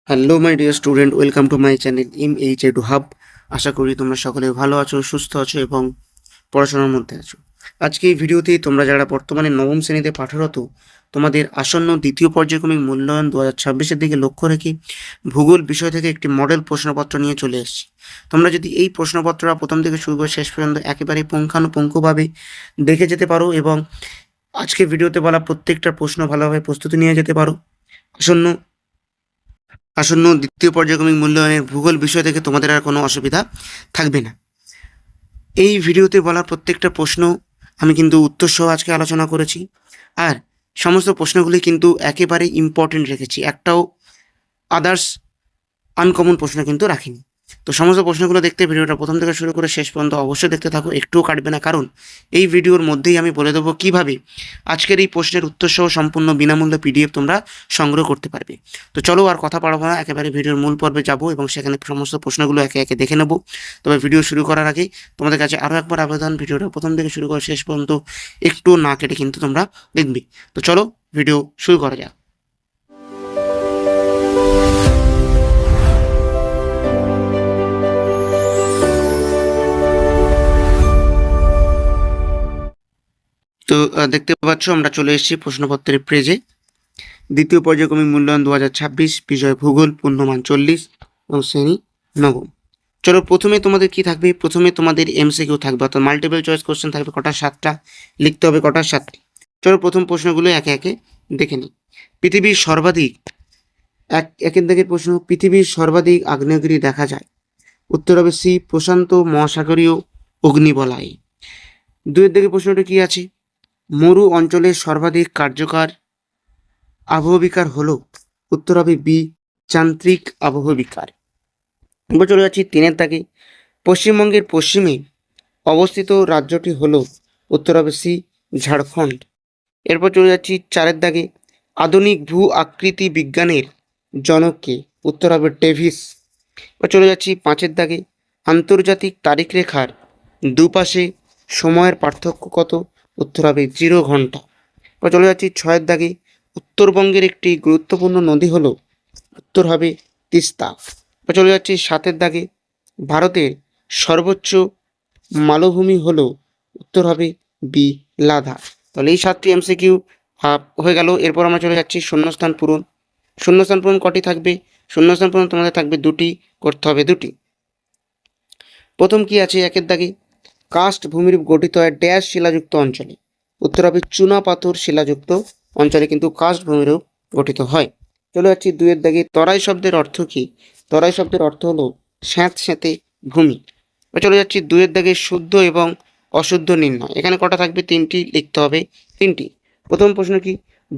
Hello my dear student, welcome to my channel MHA2 hub. আশা করি তোমরা সকলে ভালো আছো, সুস্থ আছো এবং পড়াশোনার মধ্যে আছো। আজকে এই ভিডিওতে তোমরা যারা বর্তমানে নবম শ্রেণীতে পাঠরত, তোমাদের আসন্ন দ্বিতীয় পর্যায়ক্রমিক মূল্যায়ন 2026-এর দিকে লক্ষ্য রেখে ভূগোল বিষয় থেকে একটি মডেল প্রশ্নপত্র নিয়ে চলে এসেছি। তোমরা যদি এই প্রশ্নপত্রটা প্রথম থেকে শুরু করে শেষ পর্যন্ত একেবারে পুঙ্খানুপুঙ্খভাবে দেখে যেতে পারো এবং আজকে ভিডিওতে বলা প্রত্যেকটা প্রশ্ন ভালোভাবে প্রস্তুতি নিয়ে যেতে পারো, আসন্ন আসন্ন দ্বিতীয় পর্যায়ক্রমিক মূল্যায়নের ভূগোল বিষয় থেকে তোমাদের আর কোনো অসুবিধা থাকবে না। এই ভিডিওতে বলা প্রত্যেকটা প্রশ্ন আমি কিন্তু উত্তর সহ আজকে আলোচনা করেছি, আর সমস্ত প্রশ্নগুলি কিন্তু একেবারে ইম্পর্টেন্ট রেখেছি, একটাও আদার্স আনকমন প্রশ্ন কিন্তু রাখিনি। তো সমস্ত প্রশ্নগুলো দেখতে ভিডিওটা প্রথম থেকে শুরু করে শেষ পর্যন্ত অবশ্যই দেখতে থাকো, একটুও কাটবে না, কারণ এই ভিডিওর মধ্যেই আমি বলে দেবো কীভাবে আজকের এই প্রশ্নের উত্তর সহ সম্পূর্ণ বিনামূল্যে PDF তোমরা সংগ্রহ করতে পারবে। তো চলো আর কথা বাড়াবো না, একেবারে ভিডিওর মূল পর্বে যাব এবং সেখানে সমস্ত প্রশ্নগুলো একে একে দেখে নেব। তবে ভিডিও শুরু করার আগে তোমাদের কাছে আরও একবার আবেদন, ভিডিওটা প্রথম থেকে শুরু করে শেষ পর্যন্ত একটু না কেটে কিন্তু তোমরা দেখবে। তো চলো ভিডিও শুরু করা যাক। তো দেখতে পাচ্ছ আমরা চলে এসেছি প্রশ্নপত্রের পেজে। দ্বিতীয় পর্যায়ক্রমিক মূল্যায়ন 2026, বিষয় ভূগোল, পূর্ণমান 40 এবং শ্রেণী নবম। চলো প্রথমে তোমাদের কি থাকবে, প্রথমে তোমাদের MCQ থাকবে, অর্থাৎ মাল্টিপল চয়েস কোশ্চেন থাকবে কটা, 7টা, লিখতে হবে কটা, 7টি। চলো প্রথম প্রশ্নগুলো একে একে দেখে নিই। পৃথিবীর সর্বাধিক একের দিকের প্রশ্ন, পৃথিবীর সর্বাধিক আগ্নেয়গিরি দেখা যায়। উত্তর হবে সি, প্রশান্ত মহাসাগরীয় অগ্নিবলয়। দুইয়ের দিকে প্রশ্নটা কি আছে, মরু অঞ্চলের সর্বাধিক কার্যকর আবহবিকার হলো। উত্তর হবে বি, যান্ত্রিক আবহবিকার। এবার চলে যাচ্ছি 3-এর দাগে, পশ্চিমবঙ্গের পশ্চিমে অবস্থিত রাজ্যটি হলো। উত্তর হবে সি, ঝাড়খণ্ড। এরপর চলে যাচ্ছি 4-এর দাগে, আধুনিক ভূ আকৃতি বিজ্ঞানের জনক কে। উত্তর হবে ডেভিস। এবার চলে যাচ্ছি 5-এর দাগে, আন্তর্জাতিক তারিখ রেখার দুপাশে সময়ের পার্থক্য কত। উত্তর হবে 0 ঘন্টা। এবার চলে যাচ্ছি 6-এর দাগে, উত্তরবঙ্গের একটি গুরুত্বপূর্ণ নদী হলো। উত্তর হবে তিস্তা। এবার চলে যাচ্ছি 7-এর দাগে, ভারতের সর্বোচ্চ মালভূমি হলো। উত্তর হবে বি, লাদাখ। তাহলে এই 7টি MCQ হয়ে গেল। এরপর আমরা চলে যাচ্ছি শূন্যস্থান পূরণ। শূন্যস্থান পূরণ কটি থাকবে, শূন্যস্থান পূরণ তোমাদের থাকবে 2টি, করতে হবে 2টি। প্রথম কি আছে, 1-এর দাগে, কাস্ট ভূমিরূপ গঠিত হয় ড্যাশ শিলাযুক্ত অঞ্চলে। উত্তর হবে চুনা পাথর শিলাযুক্ত অঞ্চলে কিন্তু কাস্ট ভূমিরূপ গঠিত হয়। চলে যাচ্ছি 2-এর দাগে, তরাই শব্দের অর্থ কি। তরাই শব্দের অর্থ হলো স্যাঁতস্যাঁতে ভূমি। চলে যাচ্ছি 2-এর দাগে, শুদ্ধ এবং অশুদ্ধ নির্ণয়। এখানে কটা থাকবে, 3টি, লিখতে হবে 3টি। প্রথম প্রশ্ন কি,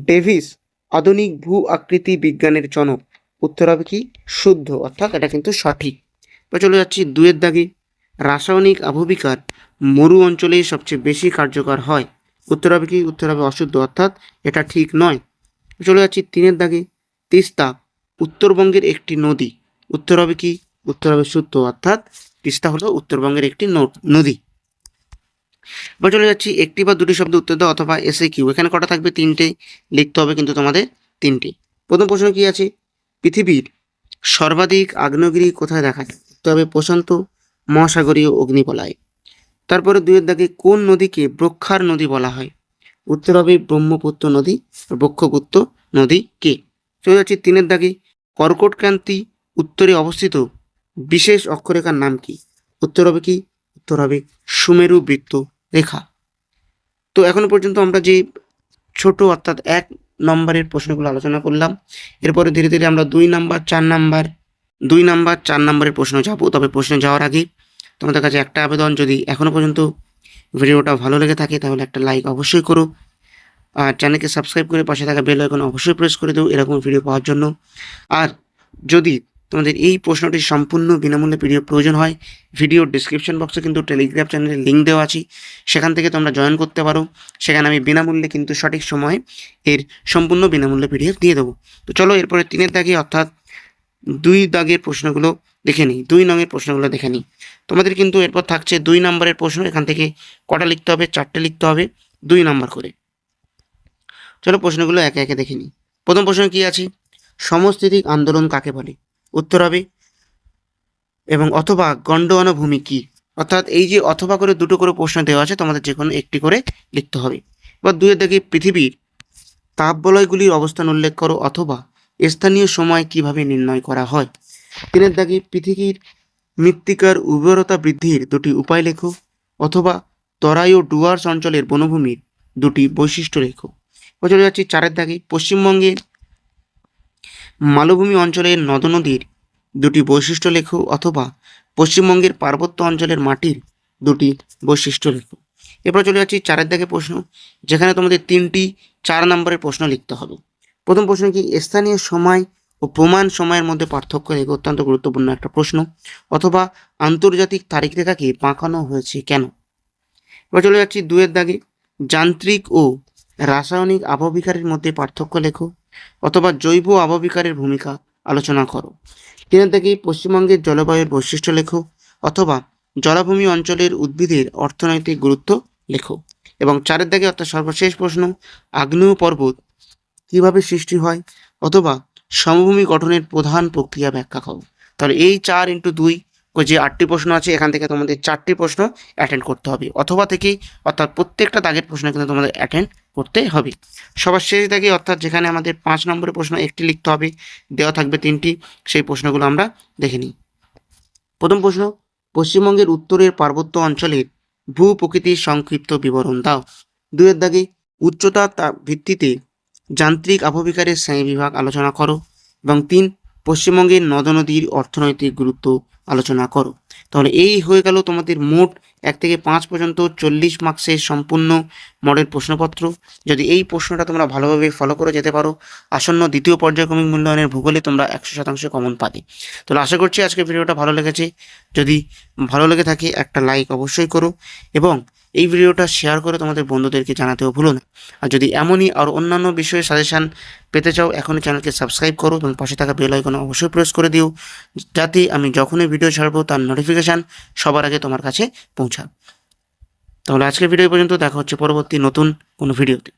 ডেভিস আধুনিক ভূ আকৃতি বিজ্ঞানের জনক। উত্তর হবে কি, শুদ্ধ, অর্থাৎ এটা কিন্তু সঠিক। চলে যাচ্ছি 2-এর দাগে, রাসায়নিক আবহবিকার মরু অঞ্চলে সবচেয়ে বেশি কার্যকর হয়। উত্তর হবে কি, উত্তর হবে অশুদ্ধ, অর্থাৎ এটা ঠিক নয়। চলে যাচ্ছি 3-এর দাগে, তিস্তা উত্তরবঙ্গের একটি নদী। উত্তর হবে কি, উত্তর হবে শুদ্ধ, অর্থাৎ তিস্তা হলো উত্তরবঙ্গের একটি নদী। এবার চলে যাচ্ছি একটি বা দুটি শব্দ উত্তর দাও অথবা SAQ। এখানে কটা থাকবে, 3টে, লিখতে হবে কিন্তু তোমাদের 3টি। প্রথম প্রশ্ন কি আছে, পৃথিবীর সর্বাধিক আগ্নেয়গিরি কোথায় দেখা যায়। উত্তর হবে প্রশান্ত মহাসাগরীয় অগ্নিবলয়। তারপরে 2-এর দাগে, কোন নদীকে ব্রহ্মার নদী বলা হয়। উত্তর হবে ব্রহ্মপুত্র নদী, ব্রহ্মপুত্র নদী কে। চলে যাচ্ছি 3-এর দাগে, কর্কটক্রান্তি উত্তরে অবস্থিত বিশেষ অক্ষরেখার নাম কি। উত্তর হবে কি, উত্তর হবে সুমেরু বৃত্ত রেখা। তো এখনো পর্যন্ত আমরা যে ছোট অর্থাৎ 1 নম্বরের প্রশ্নগুলো আলোচনা করলাম, এরপরে ধীরে ধীরে আমরা 2 নাম্বার 4 নম্বরের প্রশ্ন যাব। তবে প্রশ্নে যাওয়ার আগে তোমাদের কাছে একটা আবেদন, যদি এখনো পর্যন্ত ভিডিওটা ভালো লেগে থাকে তাহলে একটা লাইক অবশ্যই করো, আর চ্যানেলকে সাবস্ক্রাইব করে পাশে থাকা বেল আইকন অবশ্যই প্রেস করে দিও এরকম ভিডিও পাওয়ার জন্য। আর যদি তোমাদের এই প্রশ্নটি সম্পূর্ণ বিনামূল্যে PDF প্রয়োজন হয়, ভিডিওর ডিসক্রিপশন বক্সে কিন্তু টেলিগ্রাম চ্যানেলের লিঙ্ক দেওয়া আছে, সেখান থেকে তোমরা জয়েন করতে পারো। সেখানে আমি বিনামূল্যে কিন্তু সঠিক সময়ে এর সম্পূর্ণ বিনামূল্যে PDF দিয়ে দেবো। তো চলো এরপরে 3-এর দাগে অর্থাৎ 2 দাগের প্রশ্নগুলো দেখে নিই, 2 নংয়ের প্রশ্নগুলো দেখে নিই। তোমাদের কিন্তু এরপর থাকছে 2 নম্বরের প্রশ্ন। এখান থেকে কটা লিখতে হবে, 4টে লিখতে হবে, 2 নম্বর করে। চলো প্রশ্নগুলো একে একে দেখে নিই। প্রথম প্রশ্ন কি আছে, সমস্থিতিক আন্দোলন কাকে বলে? উত্তর হবে এবং অথবা গন্ডোয়ানা ভূমি কি? অর্থাৎ এই যে অথবা করে দুটো করে প্রশ্ন দেওয়া আছে, তোমাদের যে কোনো একটি করে লিখতে হবে। এবার 2 এর দাগে পৃথিবীর তাপবলয়গুলির অবস্থান উল্লেখ করো অথবা স্থানীয় সময় কিভাবে নির্ণয় করা হয়। 3 এর দাগে পৃথিবীর মৃত্তিকার উর্বরতা বৃদ্ধির দুটি উপায় লেখো অথবা তরাই ও ডুয়ার্স অঞ্চলের বনভূমির দুটি বৈশিষ্ট্য লেখো। এবার চলে যাচ্ছি 4 এর দাগে পশ্চিমবঙ্গের মালভূমি অঞ্চলের নদ নদীর দুটি বৈশিষ্ট্য লেখো অথবা পশ্চিমবঙ্গের পার্বত্য অঞ্চলের মাটির দুটি বৈশিষ্ট্য লেখো। এরপর চলে যাচ্ছি 4 এর দাগে প্রশ্ন, যেখানে তোমাদের 3টি 4 নম্বরের প্রশ্ন লিখতে হবে। প্রথম প্রশ্ন কি? স্থানীয় সময় ও প্রমাণ সময়ের মধ্যে পার্থক্য লেখো, অত্যন্ত গুরুত্বপূর্ণ একটা প্রশ্ন। অথবা আন্তর্জাতিক তারিখ রেখাকে বাঁকানো হয়েছে কেন? এবার চলে যাচ্ছি 2 এর দাগে, যান্ত্রিক ও রাসায়নিক আবহবিকারের মধ্যে পার্থক্য লেখো অথবা জৈব আবহবিকারের ভূমিকা আলোচনা করো। 3 এর দাগে পশ্চিমবঙ্গের জলবায়ুর বৈশিষ্ট্য লেখো অথবা জলাভূমি অঞ্চলের উদ্ভিদের অর্থনৈতিক গুরুত্ব লেখো। এবং 4 এর দাগে অর্থাৎ সর্বশেষ প্রশ্ন, আগ্নেয় পর্বত কিভাবে সৃষ্টি হয় অথবা সমভূমি গঠনের প্রধান প্রক্রিয়া ব্যাখ্যা করো। তাহলে এই 4x2 যে 8টি প্রশ্ন আছে, এখান থেকে তোমাদের 4টি প্রশ্ন অ্যাটেন্ড করতে হবে অথবা থেকে, অর্থাৎ প্রত্যেকটা দাগের প্রশ্ন কিন্তু তোমাদের অ্যাটেন্ড করতে হবে। সবার শেষ দাগে অর্থাৎ যেখানে আমাদের 5 নম্বরের প্রশ্ন একটি লিখতে হবে, দেওয়া থাকবে 3টি, সেই প্রশ্নগুলো আমরা দেখে নিই। প্রথম প্রশ্ন, পশ্চিমবঙ্গের উত্তরের পার্বত্য অঞ্চলের ভূ প্রকৃতির সংক্ষিপ্ত বিবরণ দাও। 2 এর দাগে উচ্চতা ভিত্তিতে যান্ত্রিক আবহবিকারের শ্রেণীবিভাগ আলোচনা করো। এবং 3, পশ্চিমবঙ্গের নদ নদীর অর্থনৈতিক গুরুত্ব আলোচনা করো। তাহলে এই হয়ে গেল তোমাদের মোট 1 থেকে 5 পর্যন্ত 40 মার্কসের সম্পূর্ণ মডেল প্রশ্নপত্র। যদি এই প্রশ্নটা তোমরা ভালোভাবে ফলো করে যেতে পারো, আসন্ন দ্বিতীয় পর্যায়ক্রমিক মূল্যায়নের ভূগোলে তোমরা 100% কমন পাবে। তাহলে আশা করছি আজকের ভিডিওটা ভালো লেগেছে। যদি ভালো লেগে থাকে একটা লাইক অবশ্যই করো এবং এই ভিডিওটা শেয়ার করে তোমাদের বন্ধুদেরকে জানাতেও ভুলো না। আর যদি এমনই আর অন্যান্য বিষয়ে সাজেশান পেতে চাও, এখনই চ্যানেলকে সাবস্ক্রাইব করো এবং পাশে থাকা বেল আইকন অবশ্যই প্রেস করে দিও, যাতে আমি যখনই ভিডিও ছাড়বো তার নোটিফিকেশান সবার আগে তোমার কাছে পৌঁছায়। তাহলে আজকের ভিডিও পর্যন্ত, দেখা হচ্ছে পরবর্তী নতুন কোনো ভিডিওতে।